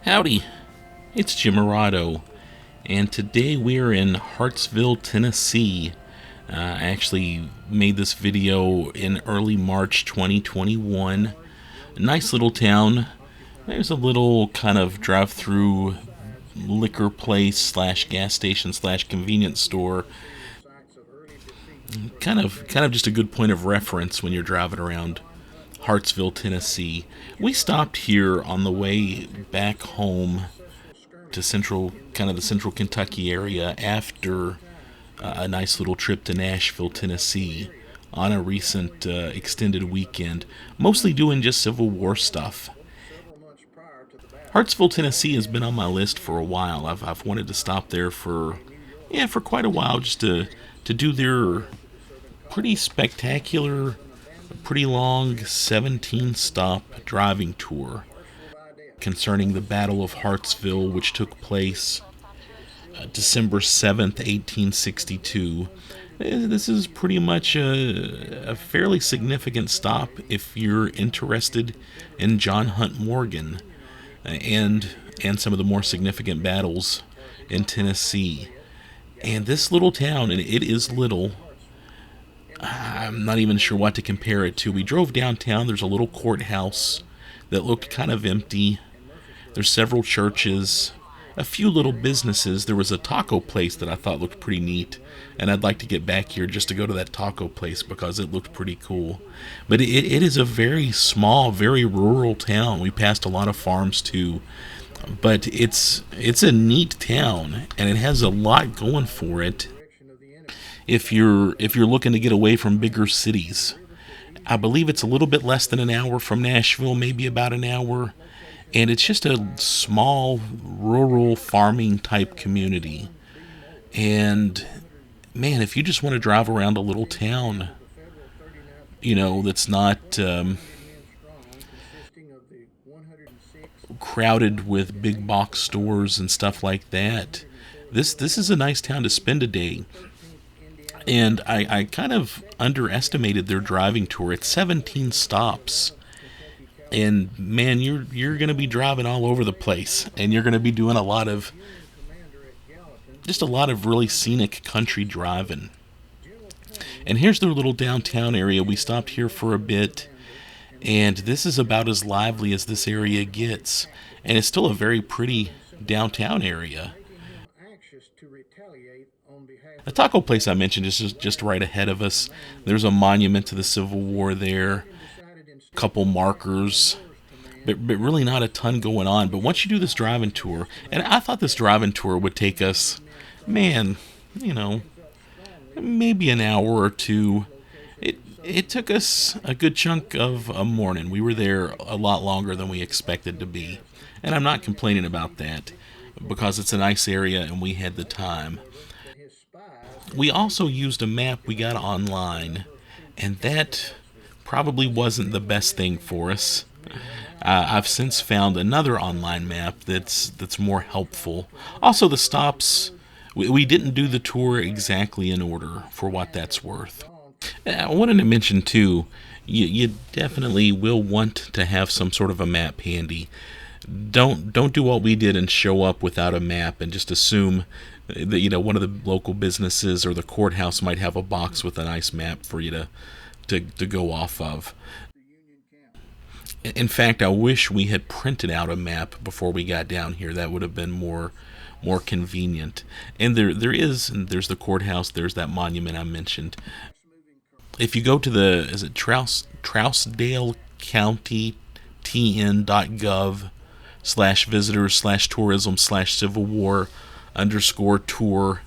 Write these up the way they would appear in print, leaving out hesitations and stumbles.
Howdy, it's Jim Morado, and today we're in Hartsville, Tennessee. I actually made this video in early March 2021. A nice little town. There's a little kind of drive-through liquor place slash gas station slash convenience store. Kind of just a good point of reference when you're driving around Hartsville, Tennessee. We stopped here on the way back home to the central Kentucky area after a nice little trip to Nashville, Tennessee on a recent extended weekend, mostly doing just Civil War stuff. Hartsville, Tennessee has been on my list for a while. I've wanted to stop there for quite a while just to do their pretty spectacular, pretty long 17 stop driving tour concerning the Battle of Hartsville, which took place December 7th, 1862. This is pretty much a fairly significant stop if you're interested in John Hunt Morgan and some of the more significant battles in Tennessee. And this little town, and it is little, I'm not even sure what to compare it to. We drove downtown. There's a little courthouse that looked kind of empty. There's several churches, a few little businesses. There was a taco place that I thought looked pretty neat, and I'd like to get back here just to go to that taco place because it looked pretty cool. But it is a very small, very rural town. We passed a lot of farms too, but it's a neat town, and it has a lot going for it. If you're looking to get away from bigger cities, I believe it's a little bit less than an hour from Nashville, maybe about an hour. And it's just a small, rural, farming type community. And, man, if you just want to drive around a little town, that's not crowded with big box stores and stuff like that, this is a nice town to spend a day. And I kind of underestimated their driving tour. It's 17 stops. And man, you're going to be driving all over the place, and you're going to be doing a lot of really scenic country driving. And here's their little downtown area. We stopped here for a bit, and this is about as lively as this area gets. And it's still a very pretty downtown area. The taco place I mentioned is just right ahead of us. There's a monument to the Civil War there. Couple markers, but really not a ton going on. But once you do this driving tour, and I thought this driving tour would take us, maybe an hour or two. It took us a good chunk of a morning. We were there a lot longer than we expected to be, and I'm not complaining about that because it's a nice area and we had the time. We also used a map we got online, and that probably wasn't the best thing for us. I've since found another online map that's more helpful. Also, the stops, we didn't do the tour exactly in order, for what that's worth. I wanted to mention too, you definitely will want to have some sort of a map handy. Don't do what we did and show up without a map and just assume that one of the local businesses or the courthouse might have a box with a nice map for you to go off of. In fact, I wish we had printed out a map before we got down here. That would have been more convenient. And there's the courthouse, there's that monument I mentioned. If you go to is it Trousdale County tn.gov/visitors/tourism/Civil War _tour.php.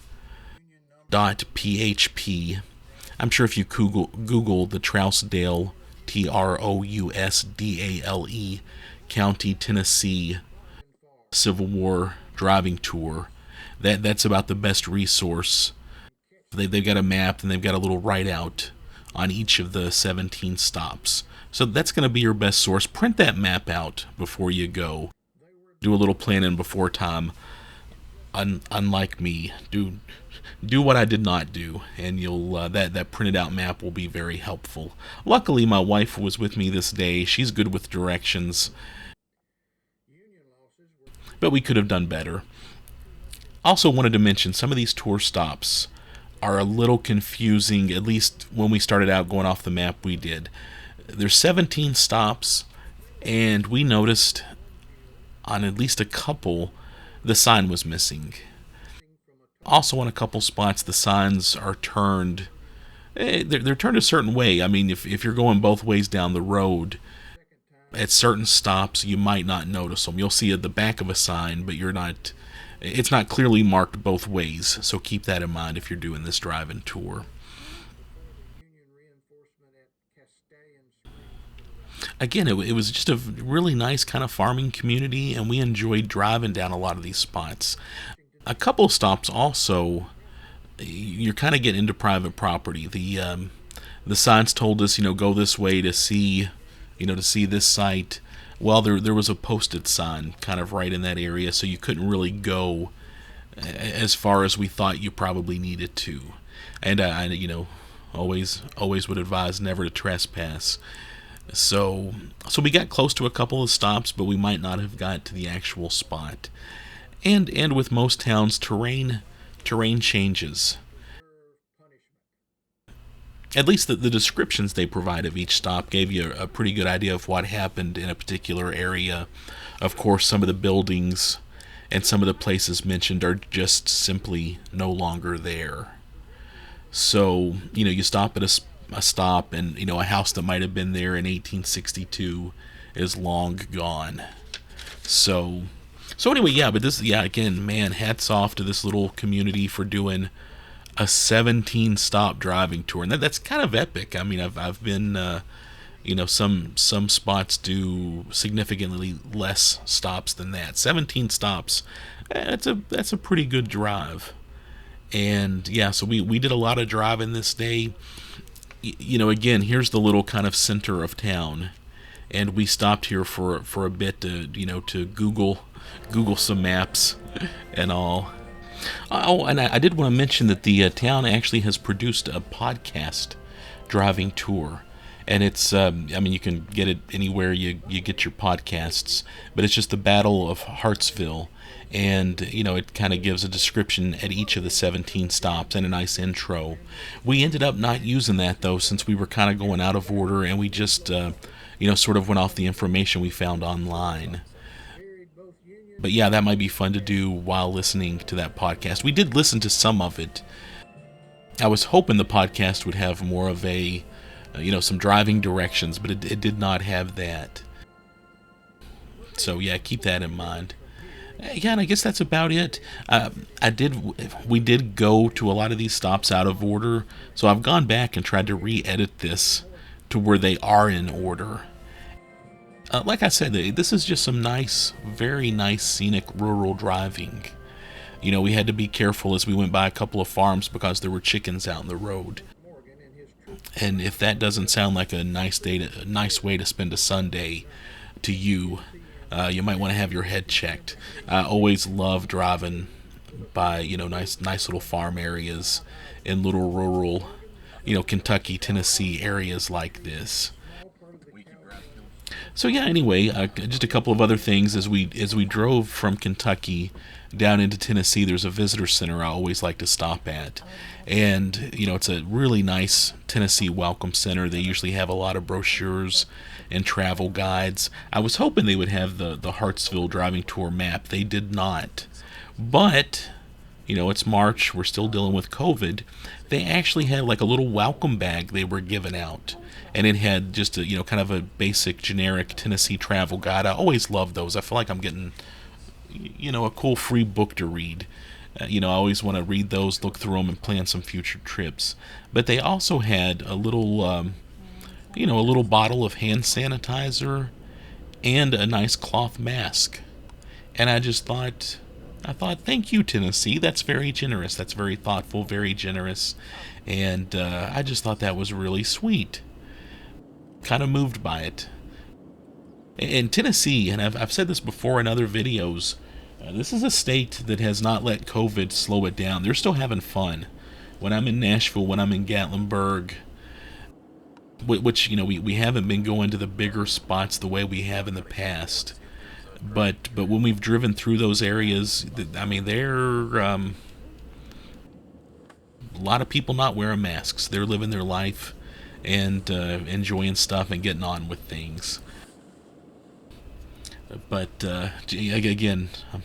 I'm sure if you Google the Trousdale, Trousdale, County, Tennessee Civil War driving tour, that's about the best resource. They've got a map and they've got a little write-out on each of the 17 stops. So that's going to be your best source. Print that map out before you go. Do a little planning before time. Unlike me, do what I did not do, and you'll that printed out map will be very helpful. Luckily, my wife was with me this day. She's good with directions. but we could have done better. Also wanted to mention some of these tour stops are a little confusing, at least when we started out going off the map we did. There's 17 stops, and we noticed on at least a couple the sign was missing. Also, on a couple spots, the signs are turned. They're turned a certain way. I mean, if you're going both ways down the road, at certain stops, you might not notice them. You'll see at the back of a sign, but you're not. It's not clearly marked both ways. So keep that in mind if you're doing this driving tour. Again, it was just a really nice kind of farming community, and we enjoyed driving down a lot of these spots. A couple of stops also, you're kind of getting into private property. The signs told us, go this way to see, to see this site. Well, there was a posted sign kind of right in that area, so you couldn't really go as far as we thought you probably needed to. And always would advise never to trespass. So we got close to a couple of stops, but we might not have got to the actual spot. And with most towns, terrain changes. At least the descriptions they provide of each stop gave you a pretty good idea of what happened in a particular area. Of course, some of the buildings and some of the places mentioned are just simply no longer there. So, you stop at a stop, and, a house that might have been there in 1862 is long gone. So anyway, yeah, but again, man, hats off to this little community for doing a 17 stop driving tour, and that's kind of epic. I mean, I've been, some spots do significantly less stops than that. 17 stops, that's a pretty good drive. And yeah, so we did a lot of driving this day. Again, here's the little kind of center of town, and we stopped here for a bit to Google some maps and all. Oh, and I did want to mention that the town actually has produced a podcast driving tour, and it's you can get it anywhere you get your podcasts, but it's just the Battle of Hartsville, and it kind of gives a description at each of the 17 stops and a nice intro. We ended up not using that though, since we were kind of going out of order, and we just sort of went off the information we found online. But yeah, that might be fun to do while listening to that podcast. We did listen to some of it. I was hoping the podcast would have more of a, some driving directions, but it did not have that. So yeah, keep that in mind. Yeah, and I guess that's about it. We did go to a lot of these stops out of order, so I've gone back and tried to re-edit this to where they are in order. Like I said, this is just some nice, very nice scenic rural driving. We had to be careful as we went by a couple of farms because there were chickens out in the road. And if that doesn't sound like a nice way to spend a Sunday to you, you might want to have your head checked. I always love driving by, nice little farm areas in little rural, Kentucky, Tennessee areas like this. So yeah, anyway, just a couple of other things as we drove from Kentucky down into Tennessee. There's a visitor center I always like to stop at, and it's a really nice Tennessee welcome center. They usually have a lot of brochures and travel guides. I was hoping they would have the Hartsville driving tour map. They did not, but it's March. We're still dealing with COVID. They actually had like a little welcome bag they were giving out. And it had just a, kind of a basic generic Tennessee travel guide. I always love those. I feel like I'm getting, a cool free book to read. I always want to read those, look through them, and plan some future trips. But they also had a little, a little bottle of hand sanitizer and a nice cloth mask. And I thought, thank you, Tennessee. That's very generous. That's very thoughtful, very generous. And I just thought that was really sweet. Kind of moved by it. In Tennessee, and I've said this before in other videos, this is a state that has not let COVID slow it down. They're still having fun. When I'm in Nashville, when I'm in Gatlinburg, which we haven't been going to the bigger spots the way we have in the past, But when we've driven through those areas, I mean, they're a lot of people not wearing masks. They're living their life and enjoying stuff and getting on with things. But again, I'm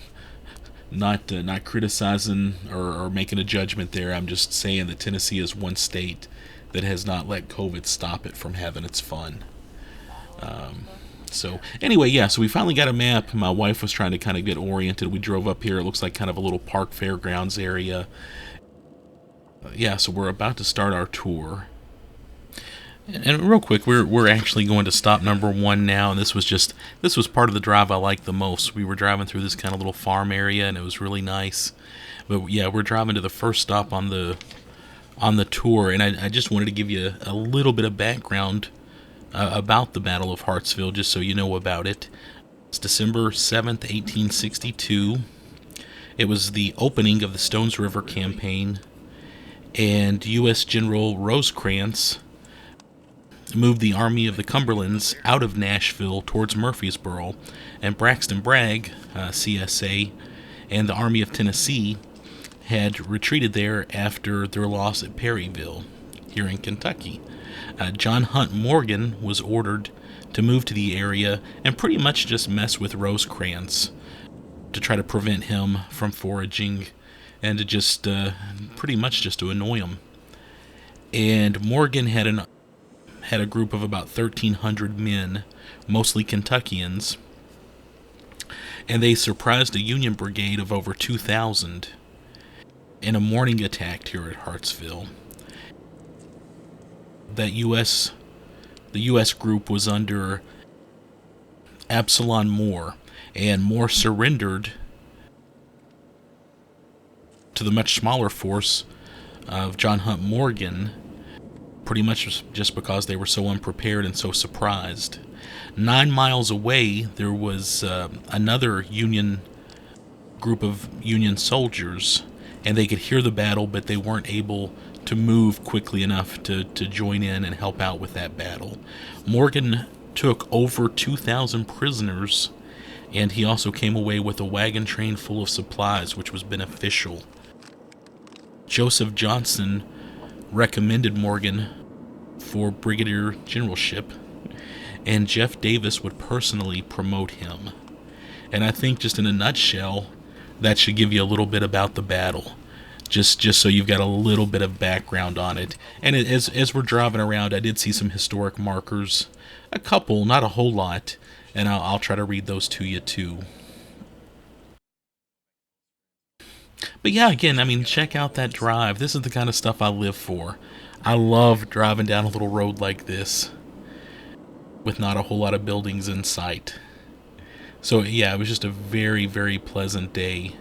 not criticizing or making a judgment there. I'm just saying that Tennessee is one state that has not let COVID stop it from having its fun. So anyway, yeah, so we finally got a map. My wife was trying to kind of get oriented. We drove up here. It looks like kind of a little park fairgrounds area. Yeah, so we're about to start our tour. And real quick, we're actually going to stop number one now, and this was part of the drive I liked the most. We were driving through this kind of little farm area, and it was really nice. But yeah, we're driving to the first stop on the tour, and I just wanted to give you a little bit of background about the Battle of Hartsville, just so you know about it. It's December 7th, 1862. It was the opening of the Stones River Campaign, and U.S. General Rosecrans moved the Army of the Cumberlands out of Nashville towards Murfreesboro, and Braxton Bragg, CSA, and the Army of Tennessee had retreated there after their loss at Perryville, here in Kentucky. John Hunt Morgan was ordered to move to the area and pretty much just mess with Rosecrans to try to prevent him from foraging and to just pretty much just to annoy him. And Morgan had a group of about 1,300 men, mostly Kentuckians, and they surprised a Union brigade of over 2,000 in a morning attack here at Hartsville. The U.S. group was under Absalom Moore, and Moore surrendered to the much smaller force of John Hunt Morgan, pretty much just because they were so unprepared and so surprised. 9 miles away, there was another Union group of Union soldiers, and they could hear the battle, but they weren't able to move quickly enough to join in and help out with that battle. Morgan took over 2,000 prisoners, and he also came away with a wagon train full of supplies, which was beneficial. Joseph Johnson recommended Morgan for brigadier generalship, and Jeff Davis would personally promote him. And I think, just in a nutshell, that should give you a little bit about the battle, just so you've got a little bit of background on it. And as we're driving around, I did see some historic markers, a couple, not a whole lot, and I'll try to read those to you too. But yeah, again, I mean, check out that drive. This is the kind of stuff I live for. I love driving down a little road like this with not a whole lot of buildings in sight. So yeah, it was just a very, very pleasant day.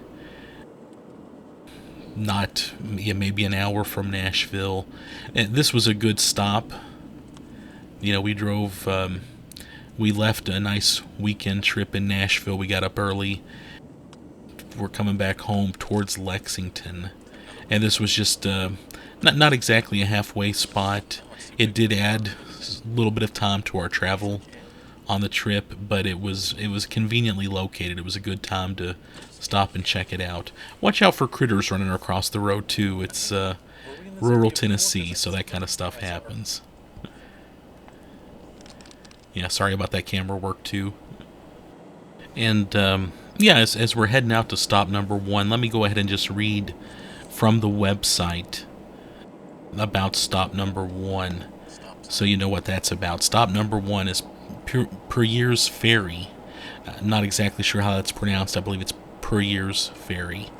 Not, yeah, maybe an hour from Nashville. And this was a good stop. You know, we left a nice weekend trip in Nashville. We got up early. We're coming back home towards Lexington, and this was just not exactly a halfway spot. It did add a little bit of time to our travel on the trip, but it was conveniently located. It was a good time to stop and check it out. Watch out for critters running across the road too. It's rural Tennessee, so that kind of stuff happens. Yeah, sorry about that camera work too. And yeah, as we're heading out to stop number one, let me go ahead and just read from the website about stop number one, so you know what that's about. Stop number one is Puryear's Ferry. Not exactly sure how that's pronounced. I believe it's Puryear's Ferry.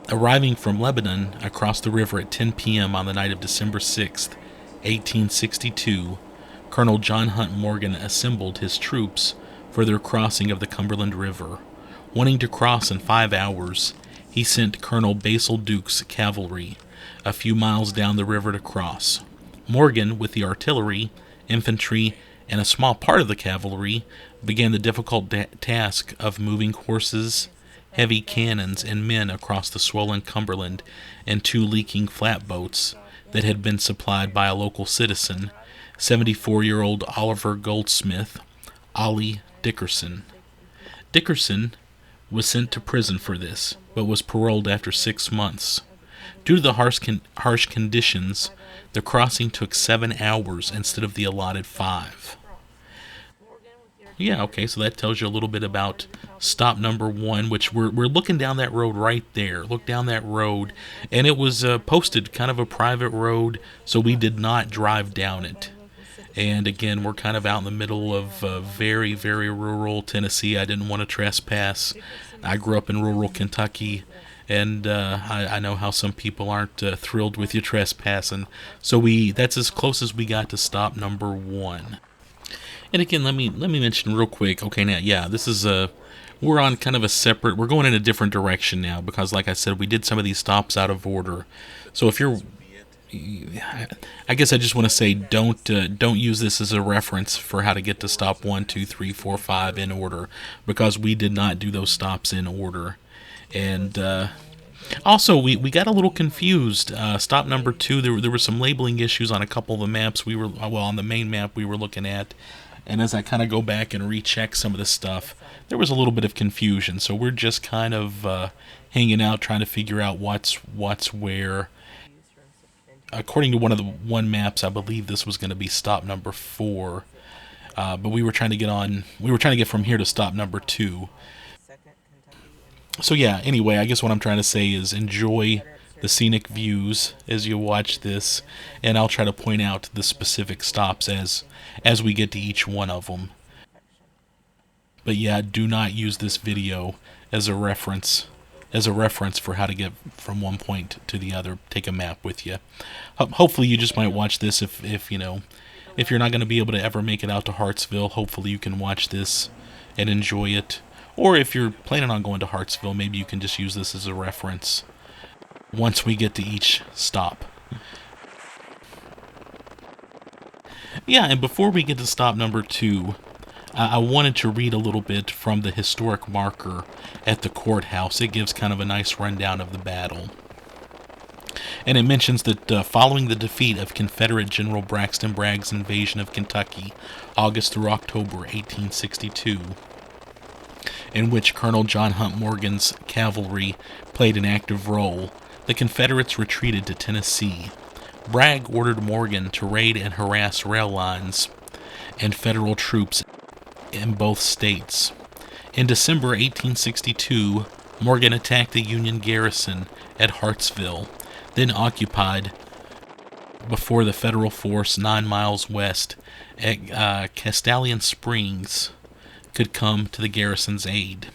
Arriving from Lebanon across the river at 10 p.m. on the night of December 6th, 1862, Colonel John Hunt Morgan assembled his troops for their crossing of the Cumberland River. Wanting to cross in 5 hours, he sent Colonel Basil Duke's cavalry a few miles down the river to cross. Morgan, with the artillery, infantry, and a small part of the cavalry, began the difficult task of moving horses, heavy cannons, and men across the swollen Cumberland in 2 leaking flatboats that had been supplied by a local citizen, 74-year-old Oliver Goldsmith, Ollie Dickerson. Dickerson was sent to prison for this, but was paroled after 6 months. Due to the harsh conditions, the crossing took 7 hours instead of the allotted 5. Yeah, okay, so that tells you a little bit about stop number 1, which we're looking down that road right there. Look down that road, and it was posted kind of a private road, so we did not drive down it. And again, we're kind of out in the middle of very, very rural Tennessee. I didn't want to trespass. I grew up in rural Kentucky, and I know how some people aren't thrilled with you trespassing. So that's as close as we got to stop number 1. And again, let me mention real quick. Okay, now, yeah, this is we're on kind of a separate. We're going in a different direction now because, like I said, we did some of these stops out of order. So if you're, I guess I just want to say, don't use this as a reference for how to get to stop 1, 2, 3, 4, 5 in order, because we did not do those stops in order. And also, we got a little confused. Stop number 2, there were some labeling issues on a couple of the maps on the main map we were looking at. And as I kind of go back and recheck some of this stuff, there was a little bit of confusion. So we're just kind of hanging out, trying to figure out what's where. According to one maps, I believe this was going to be stop number 4. But we were trying to get from here to stop number 2. So yeah, anyway, I guess what I'm trying to say is enjoy the scenic views as you watch this, and I'll try to point out the specific stops as we get to each one of them. But yeah, do not use this video as a reference for how to get from one point to the other. Take a map with you. Hopefully you just might watch this if you're not going to be able to ever make it out to Hartsville. Hopefully you can watch this and enjoy it. Or if you're planning on going to Hartsville, maybe you can just use this as a reference once we get to each stop. Yeah, and before we get to stop number 2, I wanted to read a little bit from the historic marker at the courthouse. It gives kind of a nice rundown of the battle. And it mentions that following the defeat of Confederate General Braxton Bragg's invasion of Kentucky, August through October 1862, in which Colonel John Hunt Morgan's cavalry played an active role, the Confederates retreated to Tennessee. Bragg ordered Morgan to raid and harass rail lines and Federal troops in both states. In December 1862, Morgan attacked the Union garrison at Hartsville, then occupied before the Federal force 9 miles west at Castellian Springs could come to the garrison's aid.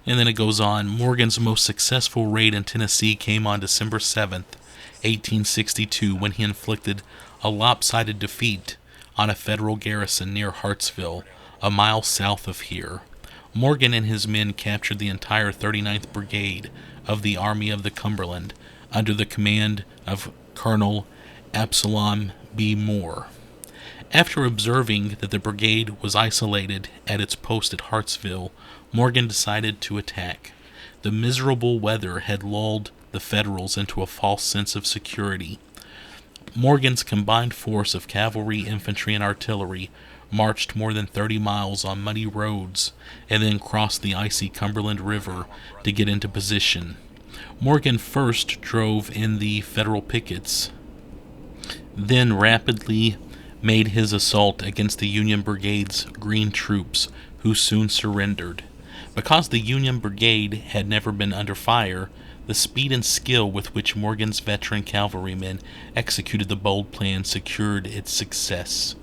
And then it goes on. Morgan's most successful raid in Tennessee came on December 7th, 1862, when he inflicted a lopsided defeat on a Federal garrison near Hartsville, a mile south of here. Morgan and his men captured the entire 39th Brigade of the Army of the Cumberland under the command of Colonel Absalom B. Moore. After observing that the brigade was isolated at its post at Hartsville, Morgan decided to attack. The miserable weather had lulled the Federals into a false sense of security. Morgan's combined force of cavalry, infantry, and artillery marched more than 30 miles on muddy roads and then crossed the icy Cumberland River to get into position. Morgan first drove in the Federal pickets, then rapidly made his assault against the Union Brigade's green troops, who soon surrendered. Because the Union Brigade had never been under fire, the speed and skill with which Morgan's veteran cavalrymen executed the bold plan secured its success.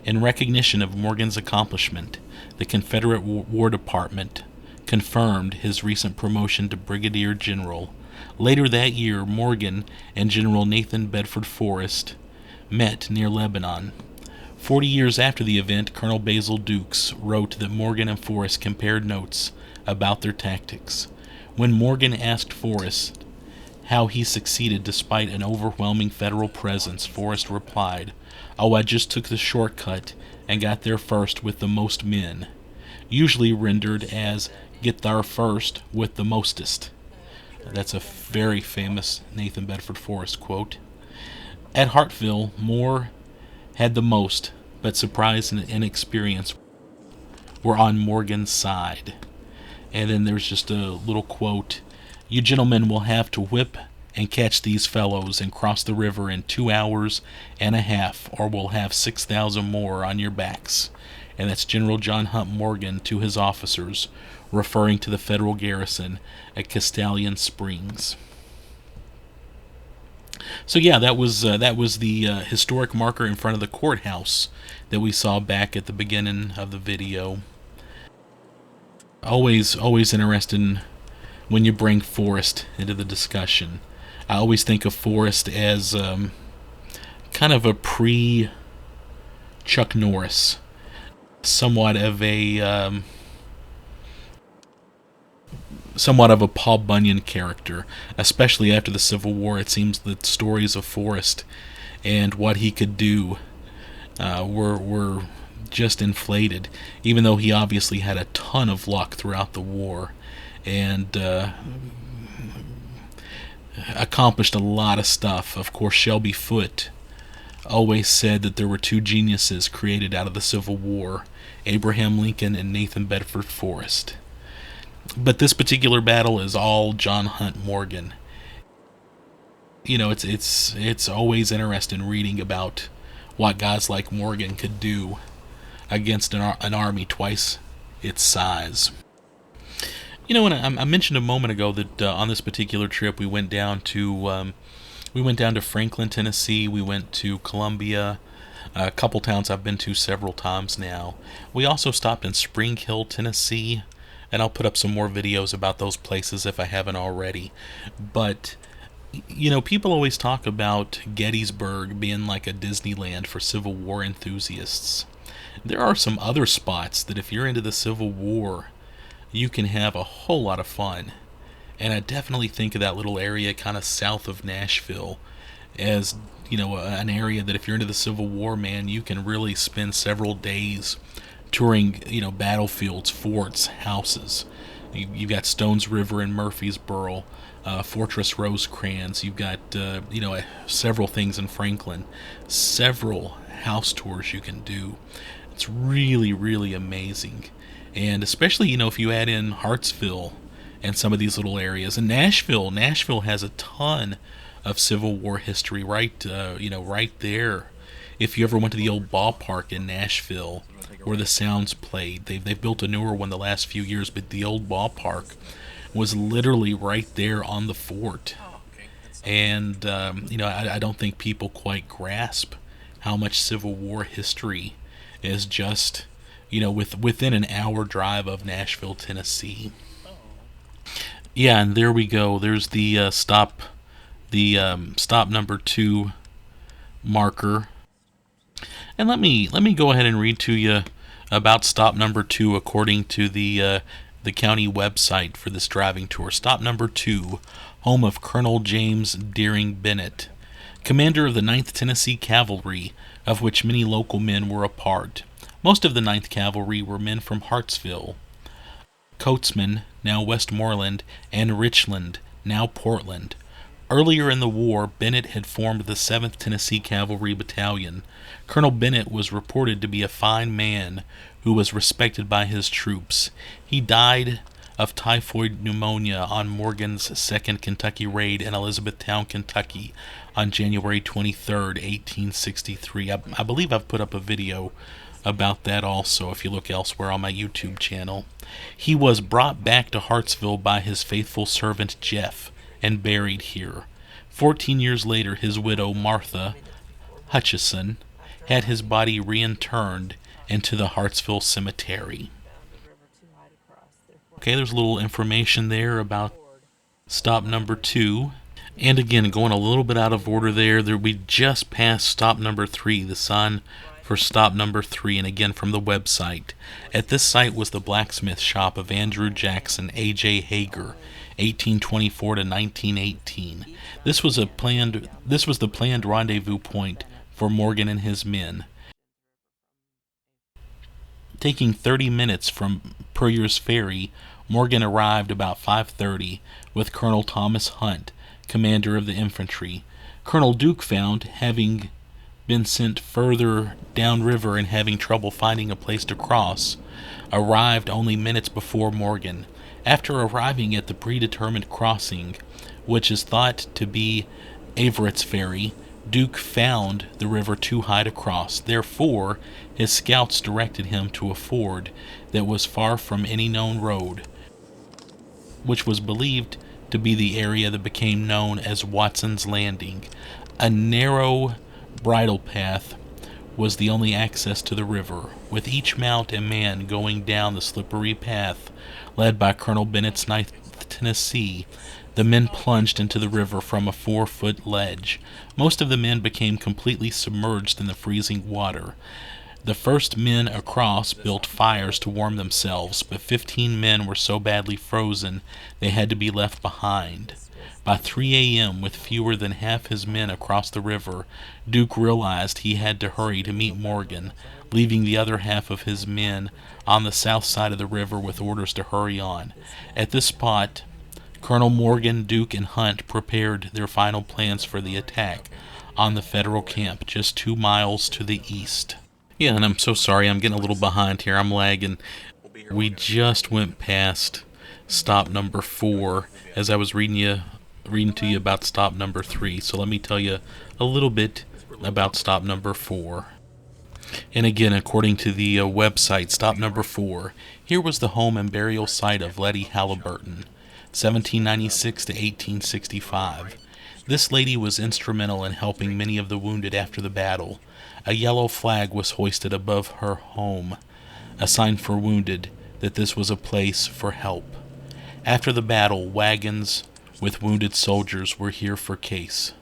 In recognition of Morgan's accomplishment, the Confederate War Department confirmed his recent promotion to Brigadier General. Later that year, Morgan and General Nathan Bedford Forrest met near Lebanon. 40 years after the event, Colonel Basil Dukes wrote that Morgan and Forrest compared notes about their tactics. When Morgan asked Forrest how he succeeded despite an overwhelming Federal presence, Forrest replied, "Oh, I just took the shortcut and got there first with the most men," usually rendered as "get there first with the mostest." That's a very famous Nathan Bedford Forrest quote. At Hartsville, Moore had the most, but surprise and inexperience were on Morgan's side. And then there's just a little quote: "You gentlemen will have to whip and catch these fellows and cross the river in 2 hours and a half, or we'll have 6,000 more on your backs." And that's General John Hunt Morgan to his officers, referring to the federal garrison at Castellan Springs. So yeah, that was the historic marker in front of the courthouse that we saw back at the beginning of the video. Always interesting when you bring Forrest into the discussion. I always think of Forrest as kind of a pre-Chuck Norris, somewhat of a Paul Bunyan character, especially after the Civil War. It seems that stories of Forrest and what he could do were just inflated, even though he obviously had a ton of luck throughout the war and accomplished a lot of stuff. Of course, Shelby Foote always said that there were two geniuses created out of the Civil War: Abraham Lincoln and Nathan Bedford Forrest. But this particular battle is all John Hunt Morgan. You know, it's always interesting reading about what guys like Morgan could do against an army twice its size. You know, and I mentioned a moment ago that on this particular trip we went down to Franklin, Tennessee. We went to Columbia, a couple towns I've been to several times now. We also stopped in Spring Hill, Tennessee, and I'll put up some more videos about those places if I haven't already. But you know, people always talk about Gettysburg being like a Disneyland for Civil War enthusiasts. There are some other spots that if you're into the Civil War, you can have a whole lot of fun. And I definitely think of that little area kind of south of Nashville as, you know, an area that if you're into the Civil War, man, you can really spend several days touring, you know, battlefields, forts, houses. You've got Stones River in Murfreesboro, Fortress Rosecrans. You've got, you know, several things in Franklin, several house tours you can do. It's really, really amazing. And especially, you know, if you add in Hartsville and some of these little areas. And Nashville has a ton of Civil War history right there. If you ever went to the old ballpark in Nashville where the Sounds played, they've built a newer one the last few years, but the old ballpark was literally right there on the fort. And, you know, I don't think people quite grasp how much Civil War history is just, you know, within an hour drive of Nashville, Tennessee. Yeah, and there we go. There's the stop number 2 marker. And let me go ahead and read to you about stop number 2 according to the county website for this driving tour. Stop number 2, home of Colonel James Deering Bennett, commander of the 9th Tennessee Cavalry, of which many local men were a part. Most of the 9th Cavalry were men from Hartsville, Coatesman, now Westmoreland, and Richland, now Portland. Earlier in the war, Bennett had formed the 7th Tennessee Cavalry Battalion. Colonel Bennett was reported to be a fine man who was respected by his troops. He died of typhoid pneumonia on Morgan's 2nd Kentucky raid in Elizabethtown, Kentucky on January 23, 1863. I believe I've put up a video about that also if you look elsewhere on my YouTube channel. He was brought back to Hartsville by his faithful servant Jeff and buried here. 14 years later, his widow, Martha Hutchison, had his body reinterred into the Hartsville Cemetery. Okay, there's a little information there about stop number 2. And again, going a little bit out of order there, we just passed stop number 3, the sign for stop number 3, and again from the website. At this site was the blacksmith shop of Andrew Jackson, A.J. Hager, 1824 to 1918. This was the planned rendezvous point for Morgan and his men. Taking 30 minutes from Puryear's Ferry, Morgan arrived about 5:30 with Colonel Thomas Hunt, commander of the infantry. Colonel Duke found, having been sent further downriver and having trouble finding a place to cross, arrived only minutes before Morgan. After arriving at the predetermined crossing, which is thought to be Averett's Ferry, Duke found the river too high to cross. Therefore, his scouts directed him to a ford that was far from any known road, which was believed to be the area that became known as Watson's Landing. A narrow bridle path was the only access to the river, with each mount and man going down the slippery path led by Colonel Bennett's 9th Tennessee. The men plunged into the river from a 4-foot ledge. Most of the men became completely submerged in the freezing water. The first men across built fires to warm themselves, but 15 men were so badly frozen they had to be left behind. By 3 a.m., with fewer than half his men across the river, Duke realized he had to hurry to meet Morgan, leaving the other half of his men on the south side of the river with orders to hurry on. At this spot, Colonel Morgan, Duke, and Hunt prepared their final plans for the attack on the Federal camp just 2 miles to the east. Yeah, and I'm so sorry, I'm getting a little behind here. I'm lagging. We just went past stop number 4 as I was reading to you about stop number 3. So let me tell you a little bit about stop number 4. And again, according to the website, stop number 4, here was the home and burial site of Letty Halliburton, 1796 to 1865. This lady was instrumental in helping many of the wounded after the battle. A yellow flag was hoisted above her home, a sign for wounded that this was a place for help. After the battle, wagons with wounded soldiers were here for case.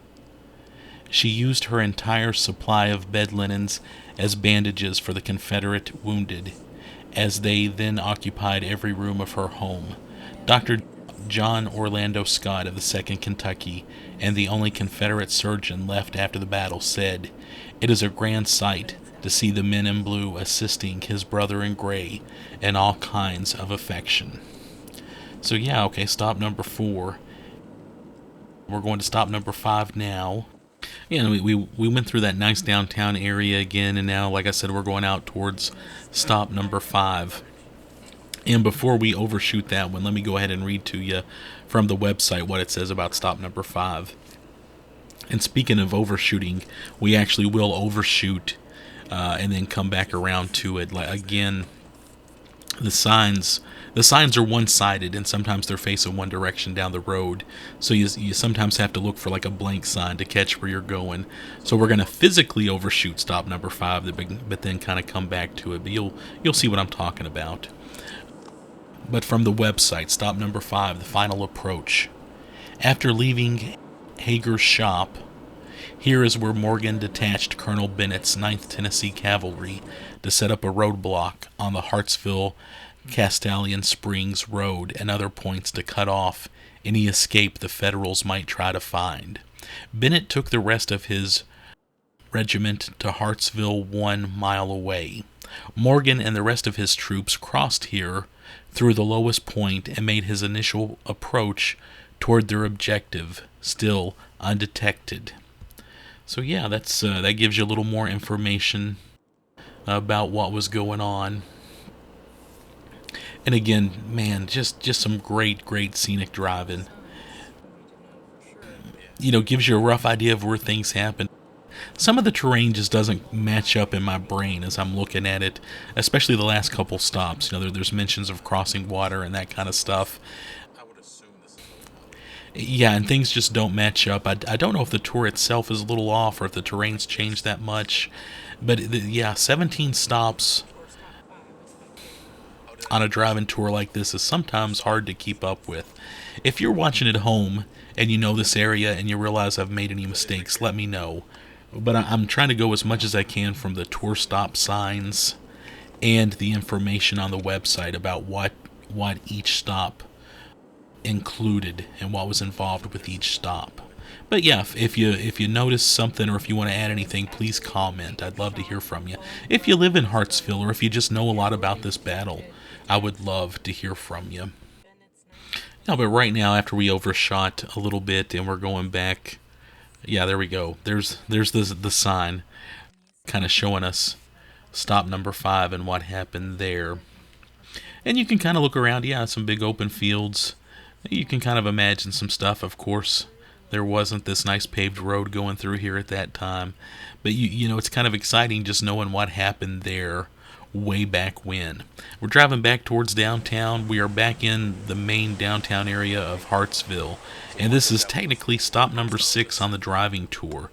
She used her entire supply of bed linens as bandages for the Confederate wounded, as they then occupied every room of her home. Dr. John Orlando Scott of the 2nd Kentucky, and the only Confederate surgeon left after the battle, said, "It is a grand sight to see the men in blue assisting his brother in gray in all kinds of affection." So yeah, okay, stop number 4. We're going to stop number 5 now. Yeah, we went through that nice downtown area again, and now, like I said, we're going out towards stop number 5. And before we overshoot that one, let me go ahead and read to you from the website what it says about stop number 5. And speaking of overshooting, we actually will overshoot and then come back around to it. Like, again, the signs are one-sided, and sometimes they're facing one direction down the road. So you sometimes have to look for like a blank sign to catch where you're going. So we're going to physically overshoot stop number 5, but then kind of come back to it. But you'll see what I'm talking about. But from the website, stop number 5, the final approach. After leaving Hager's shop, here is where Morgan detached Colonel Bennett's 9th Tennessee Cavalry to set up a roadblock on the Hartsville Castellan Springs Road and other points to cut off any escape the Federals might try to find. Bennett took the rest of his regiment to Hartsville 1 mile away. Morgan and the rest of his troops crossed here through the lowest point and made his initial approach toward their objective, still undetected. So yeah, that gives you a little more information about what was going on. And again, man, just some great scenic driving. Gives you a rough idea of where things happen. Some of the terrain just doesn't match up in my brain as I'm looking at it, especially the last couple stops. There's mentions of crossing water and that kind of stuff. Yeah, and things just don't match up. I don't know if the tour itself is a little off or if the terrain's changed that much. But yeah, 17 stops on a driving tour like this is sometimes hard to keep up with. If you're watching at home and you know this area and you realize I've made any mistakes, let me know. But I'm trying to go as much as I can from the tour stop signs and the information on the website about what each stop included and what was involved with each stop. But yeah, if you notice something or if you want to add anything, please comment. I'd love to hear from you. If you live in Hartsville or if you just know a lot about this battle, I would love to hear from you. No, but right now, after we overshot a little bit and we're going back, yeah, there we go. There's the sign. kind of showing us stop number 5 and what happened there. And you can kind of look around, yeah, some big open fields. You can kind of imagine some stuff, of course. There wasn't this nice paved road going through here at that time. But you know, it's kind of exciting just knowing what happened there way back when. We're driving back towards downtown. We are back in the main downtown area of Hartsville. And this is technically stop number 6 on the driving tour.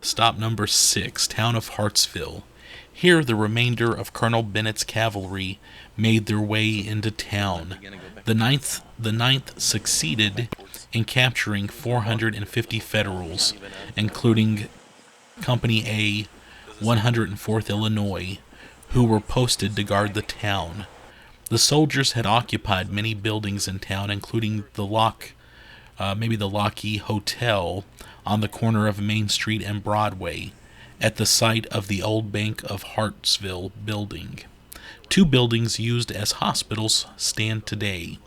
Stop number 6, town of Hartsville. Here, the remainder of Colonel Bennett's cavalry made their way into town. The ninth succeeded in capturing 450 Federals, including Company A, 104th Illinois, who were posted to guard the town. The soldiers had occupied many buildings in town, including maybe the Lockheed Hotel on the corner of Main Street and Broadway, at the site of the old Bank of Hartsville building. 2 buildings used as hospitals stand today.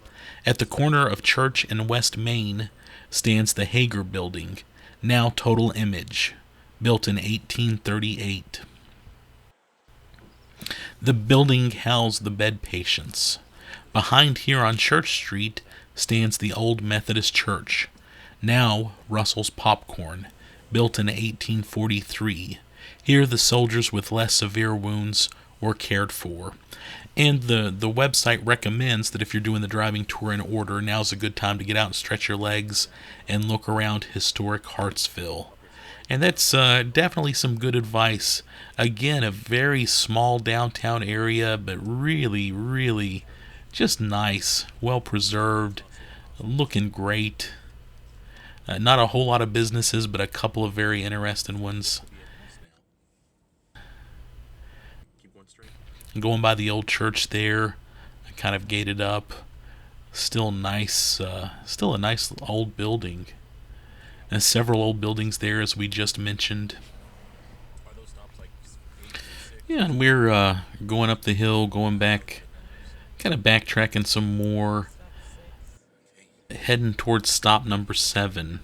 At the corner of Church and West Main stands the Hager Building, now Total Image, built in 1838. The building housed the bed patients. Behind here on Church Street stands the old Methodist Church, now Russell's Popcorn, built in 1843. Here the soldiers with less severe wounds were cared for. And the website recommends that if you're doing the driving tour in order, now's a good time to get out and stretch your legs and look around historic Hartsville. And that's definitely some good advice. Again, a very small downtown area, but really, really just nice, well preserved, looking great. Not a whole lot of businesses, but a couple of very interesting ones. Going by the old church there, kind of gated up. Still nice, still a nice old building. And several old buildings there, as we just mentioned. Yeah, and we're going up the hill, going back, kind of backtracking some more, heading towards stop number 7.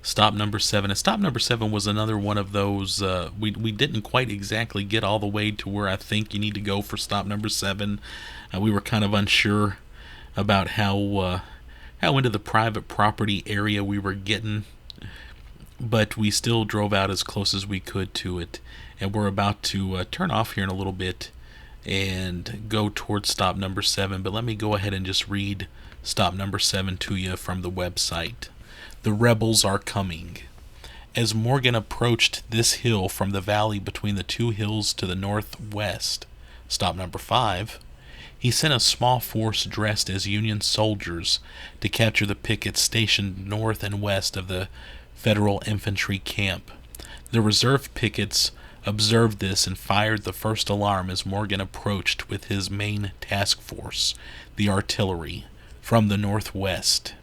Stop number 7. And stop number 7 was another one of those, we didn't quite exactly get all the way to where I think you need to go for stop number 7. We were kind of unsure about how into the private property area we were getting, but we still drove out as close as we could to it. And we're about to turn off here in a little bit and go towards stop number 7. But let me go ahead and just read stop number 7 to you from the website. The rebels are coming. As Morgan approached this hill from the valley between the 2 hills to the northwest, stop number 5, he sent a small force dressed as Union soldiers to capture the pickets stationed north and west of the Federal infantry camp. The reserve pickets observed this and fired the first alarm as Morgan approached with his main task force, the artillery, from the northwest.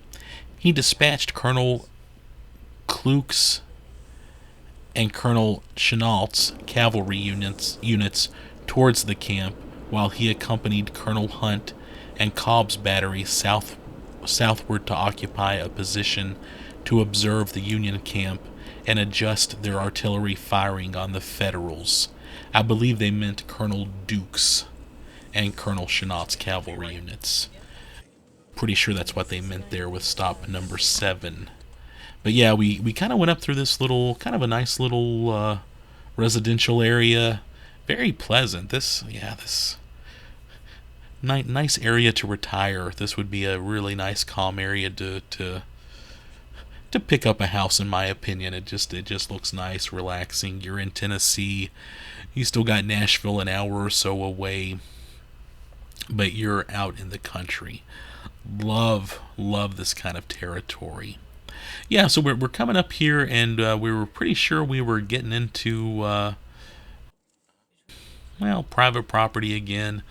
He dispatched Colonel Kluk's and Colonel Chenault's cavalry units towards the camp, while he accompanied Colonel Hunt and Cobb's battery southward to occupy a position to observe the Union camp and adjust their artillery firing on the Federals. I believe they meant Colonel Duke's and Colonel Chenault's cavalry units. Pretty sure that's what they meant there with stop number 7. But yeah, we kind of went up through this little, kind of a nice little residential area. Very pleasant. This nice area to retire. This would be a really nice, calm area to pick up a house, in my opinion. It just looks nice, relaxing. You're in Tennessee. You still got Nashville an hour or so away, but you're out in the country. Love this kind of territory. Yeah, so we're coming up here, and we were pretty sure we were getting into private property again.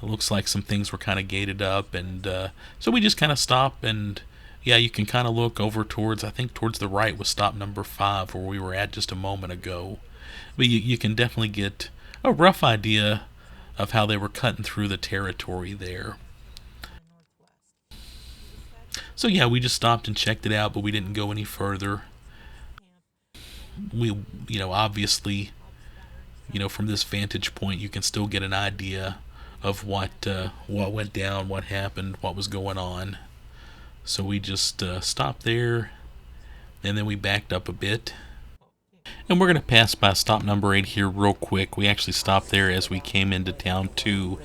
It looks like some things were kind of gated up, and so we just kind of stop, and yeah, you can kind of look over towards the right was stop number 5, where we were at just a moment ago. But you can definitely get a rough idea of how they were cutting through the territory there. So yeah, we just stopped and checked it out, but we didn't go any further. We, obviously from this vantage point, you can still get an idea of what went down, what happened, what was going on. So we just stopped there, and then we backed up a bit. And we're going to pass by stop number 8 here real quick. We actually stopped there as we came into town too.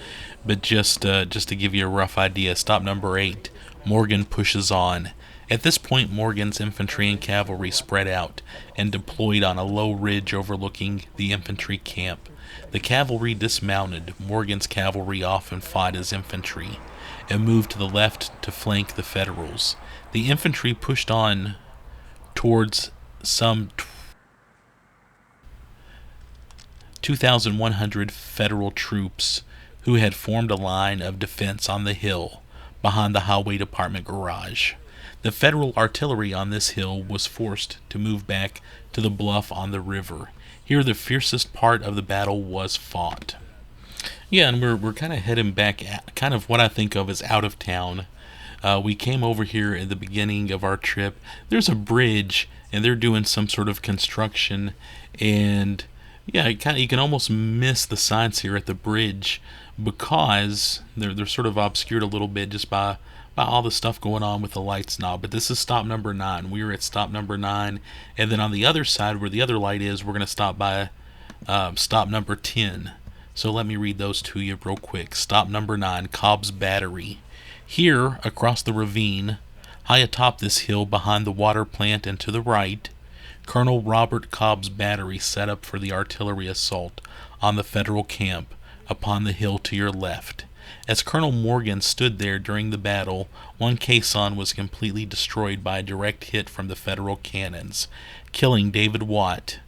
But just to give you a rough idea, stop number 8, Morgan pushes on. At this point, Morgan's infantry and cavalry spread out and deployed on a low ridge overlooking the infantry camp. The cavalry dismounted. Morgan's cavalry often fought as infantry and moved to the left to flank the Federals. The infantry pushed on towards some 2,100 Federal troops who had formed a line of defense on the hill behind the Highway Department garage. The Federal artillery on this hill was forced to move back to the bluff on the river. Here the fiercest part of the battle was fought. Yeah, and we're kind of heading back at kind of what I think of as out of town. We came over here at the beginning of our trip. There's a bridge, and they're doing some sort of construction, and yeah, you can almost miss the signs here at the bridge because they're sort of obscured a little bit just by all the stuff going on with the lights now. But this is stop number 9. We were at stop number 9, and then on the other side where the other light is, we're going to stop by stop number 10. So let me read those to you real quick. Stop number 9, Cobb's Battery. Here, across the ravine, high atop this hill behind the water plant and to the right, Colonel Robert Cobb's battery set up for the artillery assault on the Federal camp upon the hill to your left. As Colonel Morgan stood there during the battle, one caisson was completely destroyed by a direct hit from the Federal cannons, killing David Watt,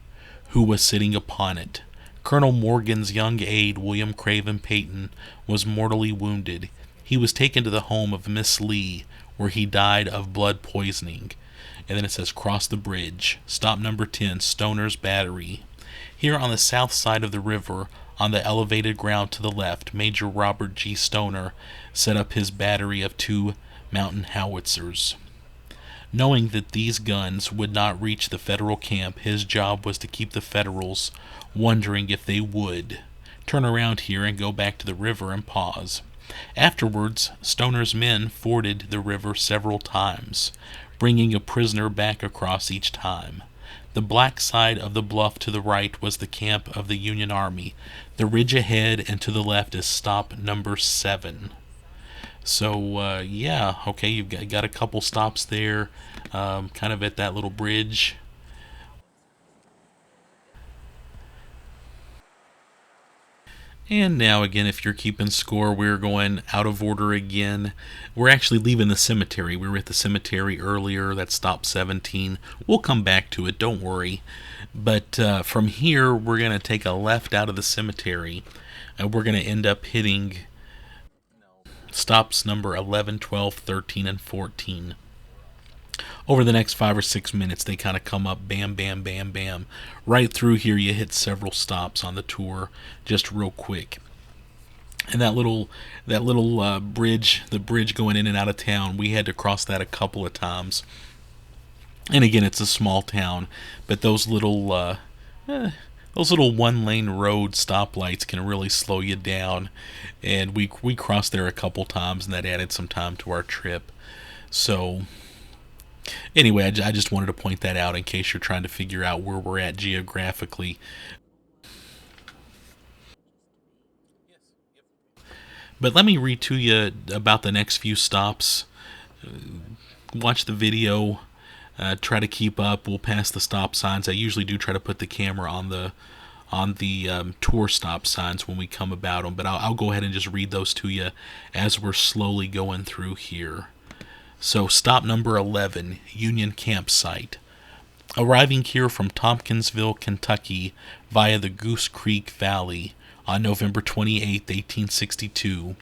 who was sitting upon it. Colonel Morgan's young aide, William Craven Peyton, was mortally wounded. He was taken to the home of Miss Lee, where he died of blood poisoning. And then it says, cross the bridge. Stop number 10, Stoner's Battery. Here on the south side of the river, on the elevated ground to the left, Major Robert G. Stoner set up his battery of 2 mountain howitzers. Knowing that these guns would not reach the Federal camp, his job was to keep the Federals wondering if they would turn around here and go back to the river and pause. Afterwards, Stoner's men forded the river several times, bringing a prisoner back across each time. The black side of the bluff to the right was the camp of the Union Army. The ridge ahead and to the left is stop number 7. So, yeah, okay, you've got a couple stops there, kind of at that little bridge. And now again, if you're keeping score, we're going out of order again. We're actually leaving the cemetery. We were at the cemetery earlier. That's stop 17. We'll come back to it, don't worry. But from here, we're going to take a left out of the cemetery. And we're going to end up hitting stops number 11, 12, 13, and 14. Over the next 5 or 6 minutes, they kind of come up, bam, bam, bam, bam. Right through here, you hit several stops on the tour, just real quick. And that little bridge, the bridge going in and out of town, we had to cross that a couple of times. And again, it's a small town, but those little one-lane road stoplights can really slow you down. And we crossed there a couple times, and that added some time to our trip. So anyway, I just wanted to point that out in case you're trying to figure out where we're at geographically. But let me read to you about the next few stops. Watch the video. Try to keep up. We'll pass the stop signs. I usually do try to put the camera on the tour stop signs when we come about them. But I'll go ahead and just read those to you as we're slowly going through here. So stop number 11, Union Campsite. Arriving here from Tompkinsville, Kentucky, via the Goose Creek Valley on November 28, 1862,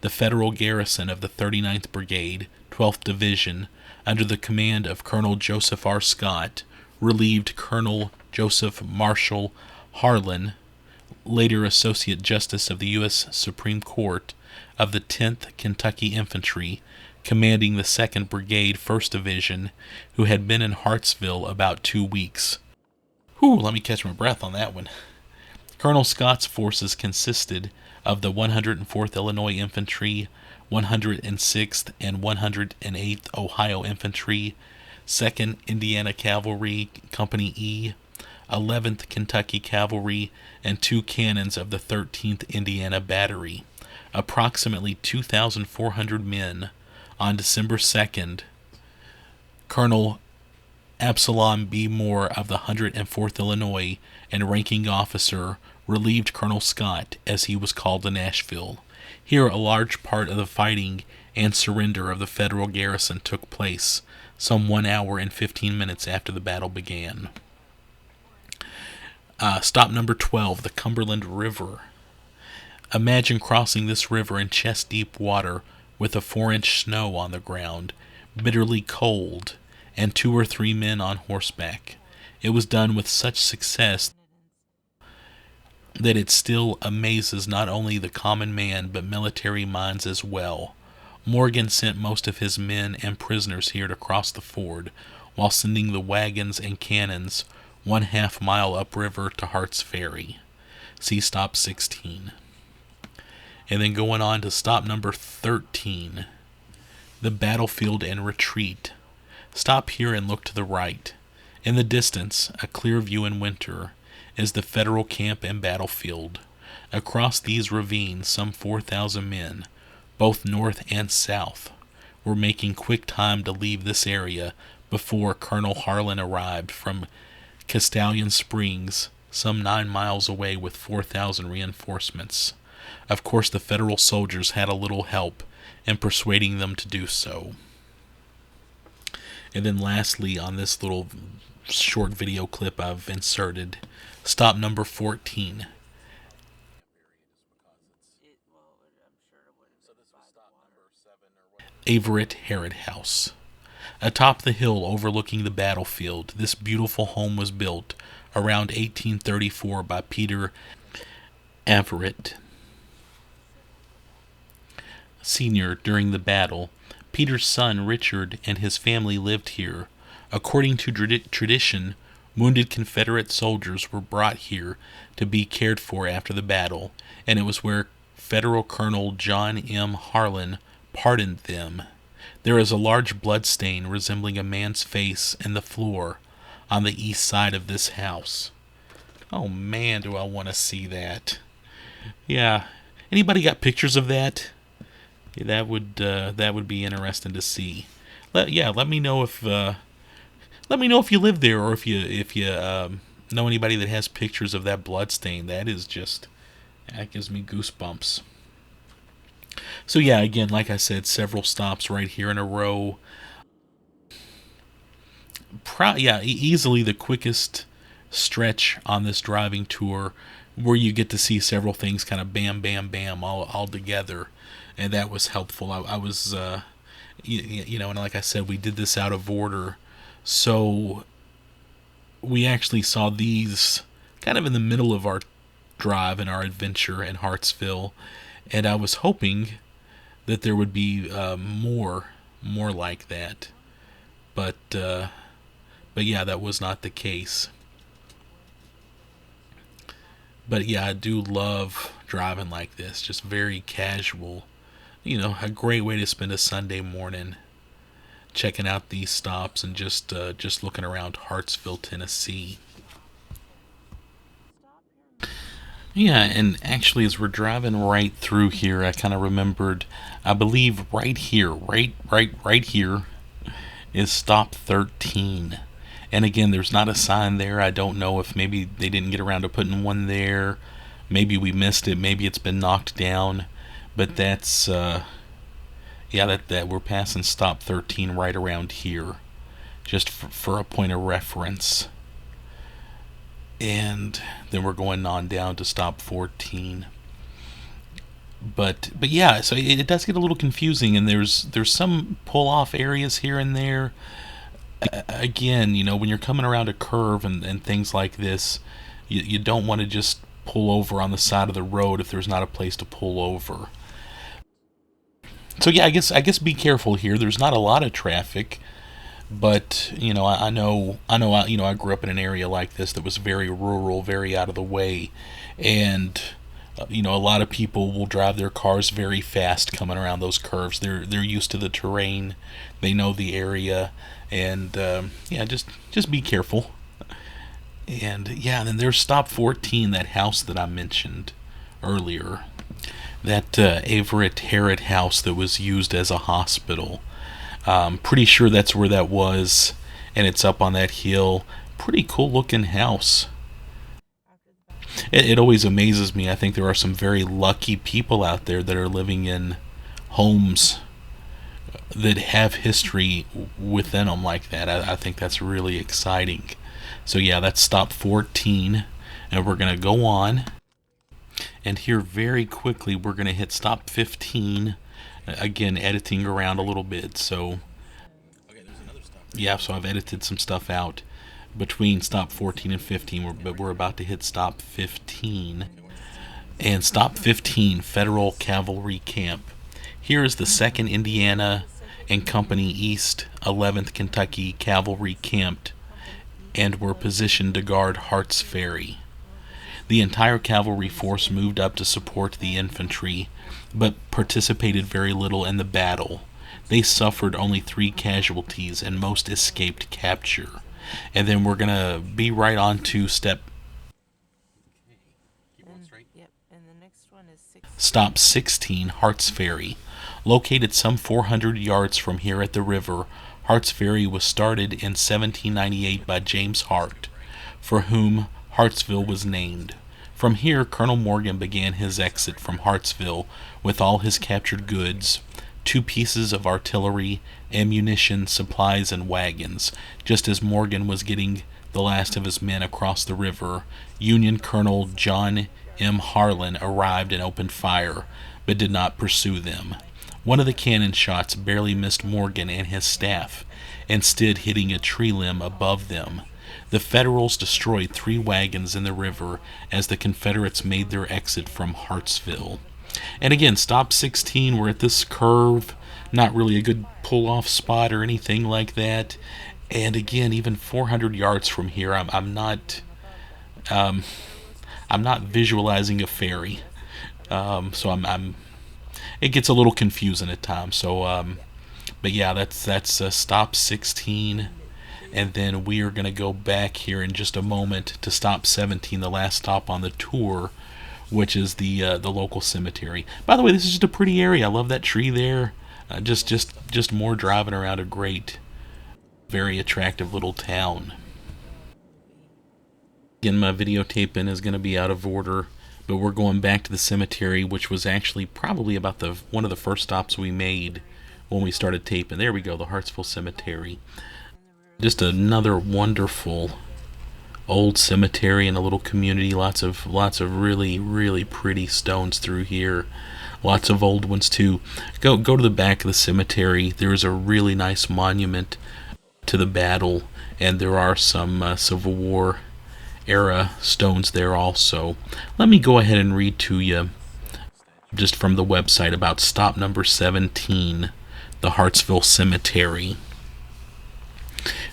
the Federal garrison of the 39th Brigade, 12th Division, under the command of Colonel Joseph R. Scott, relieved Colonel Joseph Marshall Harlan, later Associate Justice of the U.S. Supreme Court, of the 10th Kentucky Infantry, commanding the 2nd Brigade, 1st Division, who had been in Hartsville about 2 weeks. Whew, let me catch my breath on that one. Colonel Scott's forces consisted of the 104th Illinois Infantry, 106th and 108th Ohio Infantry, 2nd Indiana Cavalry, Company E, 11th Kentucky Cavalry, and 2 cannons of the 13th Indiana Battery. Approximately 2,400 men. On December 2nd, Colonel Absalom B. Moore of the 104th Illinois and ranking officer relieved Colonel Scott, as he was called to Nashville. Here a large part of the fighting and surrender of the federal garrison took place, some 1 hour and 15 minutes after the battle began. Stop number 12, the Cumberland River. Imagine crossing this river in chest-deep water with a 4-inch snow on the ground, bitterly cold, and 2 or 3 men on horseback. It was done with such success that it still amazes not only the common man but military minds as well. Morgan sent most of his men and prisoners here to cross the ford, while sending the wagons and cannons 1/2 mile upriver to Hart's Ferry. See stop 16. And then going on to stop number 13, the battlefield and retreat. Stop here and look to the right. In the distance, a clear view in winter, is the federal camp and battlefield. Across these ravines, some 4,000 men, both north and south, were making quick time to leave this area before Colonel Harlan arrived from Castellan Springs, some 9 miles away, with 4,000 reinforcements. Of course, the federal soldiers had a little help in persuading them to do so. And then lastly, on this little short video clip I've inserted, stop number 14. Averett Herod House. Atop the hill overlooking the battlefield, this beautiful home was built around 1834 by Peter Averett Sr. during the battle. Peter's son Richard and his family lived here. According to tradition, wounded Confederate soldiers were brought here to be cared for after the battle, and it was where Federal Colonel John M. Harlan pardoned them. There is a large blood stain resembling a man's face in the floor on the east side of this house. Oh man, do I want to see that. Yeah. Anybody got pictures of that? Yeah, that would be interesting to see. Let me know if you live there, or if you know anybody that has pictures of that blood stain. That gives me goosebumps. So yeah, again, like I said, several stops right here in a row. Easily the quickest stretch on this driving tour, where you get to see several things kind of bam, bam, bam all together, and that was helpful. I was, and like I said, we did this out of order, so we actually saw these kind of in the middle of our drive and our adventure in Hartsville, and I was hoping that there would be more like that, but yeah, that was not the case. But yeah, I do love driving like this, just very casual. A great way to spend a Sunday morning, checking out these stops and just looking around Hartsville, Tennessee. Yeah, and actually, as we're driving right through here, I kind of remembered, I believe right here is stop 13. And again, there's not a sign there. I don't know if maybe they didn't get around to putting one there. Maybe we missed it. Maybe it's been knocked down. But that's, that we're passing stop 13 right around here, just for a point of reference. And then we're going on down to stop 14. But yeah, so it does get a little confusing, and there's some pull-off areas here and there. Again, when you're coming around a curve and things like this, you don't want to just pull over on the side of the road if there's not a place to pull over. So yeah, I guess be careful here. There's not a lot of traffic, But I grew up in an area like this that was very rural, very out of the way, and a lot of people will drive their cars very fast coming around those curves. They're used to the terrain, they know the area, and yeah, just be careful. And yeah, then there's stop 14, that house that I mentioned earlier, that Everett Harrod house that was used as a hospital. Pretty sure that's where that was, and it's up on that hill. Pretty cool looking house. It always amazes me. I think there are some very lucky people out there that are living in homes that have history within them like that. I think that's really exciting. So yeah, that's stop 14, and we're gonna go on. And here very quickly, we're gonna hit stop 15. Again, editing around a little bit. So yeah, so I've edited some stuff out between stop 14 and 15, but we're about to hit stop 15. And stop 15, Federal Cavalry Camp. Here is the 2nd Indiana and Company East 11th Kentucky Cavalry camped and were positioned to guard Hart's Ferry. The entire cavalry force moved up to support the infantry, but participated very little in the battle. They suffered only 3 casualties, and most escaped capture. And then we're gonna be right on to stop 16, Hart's Ferry. Located some 400 yards from here at the river, Hart's Ferry was started in 1798 by James Hart, for whom Hartsville was named. From here, Colonel Morgan began his exit from Hartsville with all his captured goods, 2 pieces of artillery, ammunition, supplies, and wagons. Just as Morgan was getting the last of his men across the river, Union Colonel John M. Harlan arrived and opened fire, but did not pursue them. One of the cannon shots barely missed Morgan and his staff, instead hitting a tree limb above them. The Federals destroyed 3 wagons in the river as the Confederates made their exit from Hartsville. And again, stop 16, we're at this curve, not really a good pull-off spot or anything like that. And again, even 400 yards from here, I'm not visualizing a ferry, so it gets a little confusing at times. So, but yeah, that's stop 16. And then we are going to go back here in just a moment to stop 17, the last stop on the tour, which is the local cemetery. By the way, this is just a pretty area. I love that tree there. Just more driving around a great, very attractive little town. Again, my videotaping is going to be out of order, but we're going back to the cemetery, which was actually probably about one of the first stops we made when we started taping. There we go, the Hartsville Cemetery. Just another wonderful old cemetery in a little community. Lots of really, really pretty stones through here. Lots of old ones too. Go to the back of the cemetery. There is a really nice monument to the battle, and there are some Civil War era stones there also. Let me go ahead and read to you just from the website about stop number 17, the Hartsville Cemetery.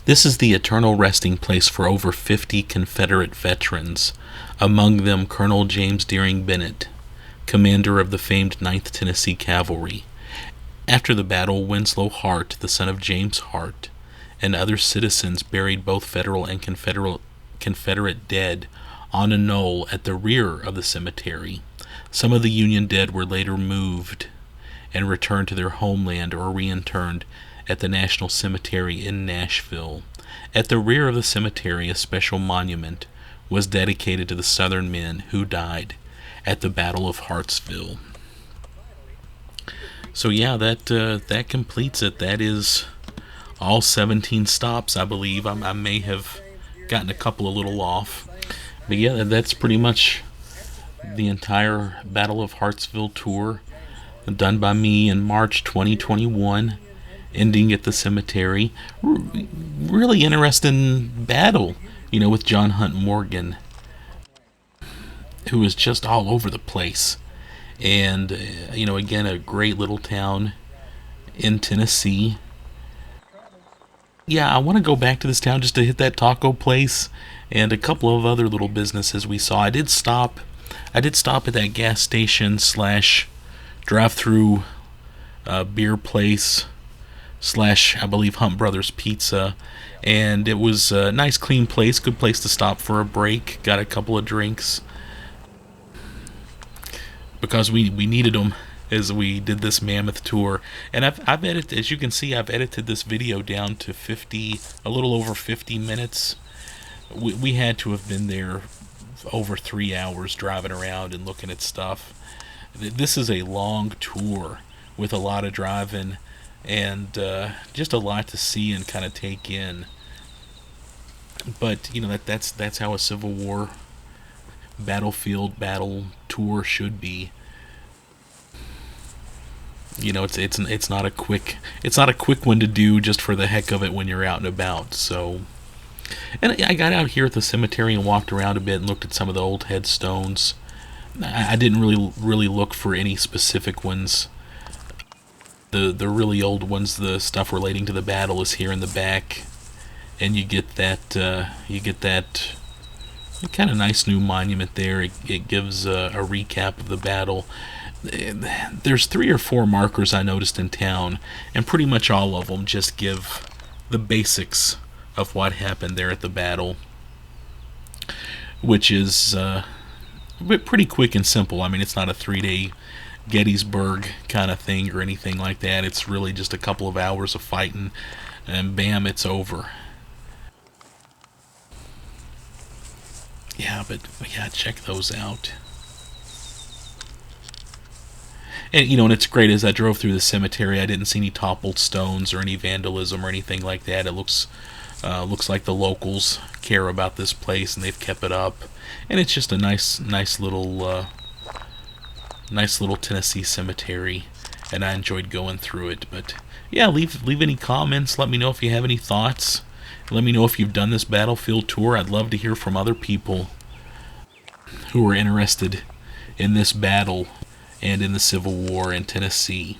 This is the eternal resting place for over 50 Confederate veterans, among them Colonel James Deering Bennett, commander of the famed 9th Tennessee Cavalry. After the battle, Winslow Hart, the son of James Hart, and other citizens buried both Federal and Confederate dead on a knoll at the rear of the cemetery. Some of the Union dead were later moved and returned to their homeland or reinterred at the National Cemetery in Nashville. At the rear of the cemetery, a special monument was dedicated to the Southern men who died at the Battle of Hartsville. So yeah, that completes it. That is all 17 stops, I believe. I may have gotten a couple a little off, but yeah, that's pretty much the entire Battle of Hartsville tour done by me in March 2021, ending at the cemetery. Really interesting battle, with John Hunt Morgan, who was just all over the place. And, again, a great little town in Tennessee. Yeah, I want to go back to this town just to hit that taco place and a couple of other little businesses we saw. I did stop at that gas station slash drive-through beer place slash I believe Hunt Brothers Pizza, and it was a nice clean place, good place to stop for a break. Got a couple of drinks because we needed them as we did this mammoth tour. And I've edited, as you can see, I've edited this video down to 50, a little over 50 minutes. We had to have been there over 3 hours driving around and looking at stuff. This is a long tour with a lot of driving and just a lot to see and kind of take in. But you know that's how a Civil War battlefield battle tour should be. You know, it's not a quick one to do just for the heck of it when you're out and about. So, and I got out here at the cemetery and walked around a bit and looked at some of the old headstones. I didn't really look for any specific ones. The really old ones, the stuff relating to the battle, is here in the back, and you get that kind of nice new monument there. It gives a recap of the battle. There's 3 or 4 markers I noticed in town, and pretty much all of them just give the basics of what happened there at the battle, which is pretty quick and simple. I mean, it's not a 3-day Gettysburg kind of thing or anything like that. It's really just a couple of hours of fighting, and bam, it's over. But yeah, check those out. And you know, and it's great. As I drove through the cemetery, I didn't see any toppled stones or any vandalism or anything like that. It looks like the locals care about this place and they've kept it up. And it's just a nice little Tennessee cemetery, and I enjoyed going through it. But yeah, leave any comments. Let me know if you have any thoughts. Let me know if you've done this battlefield tour. I'd love to hear from other people who are interested in this battle and in the Civil War in Tennessee.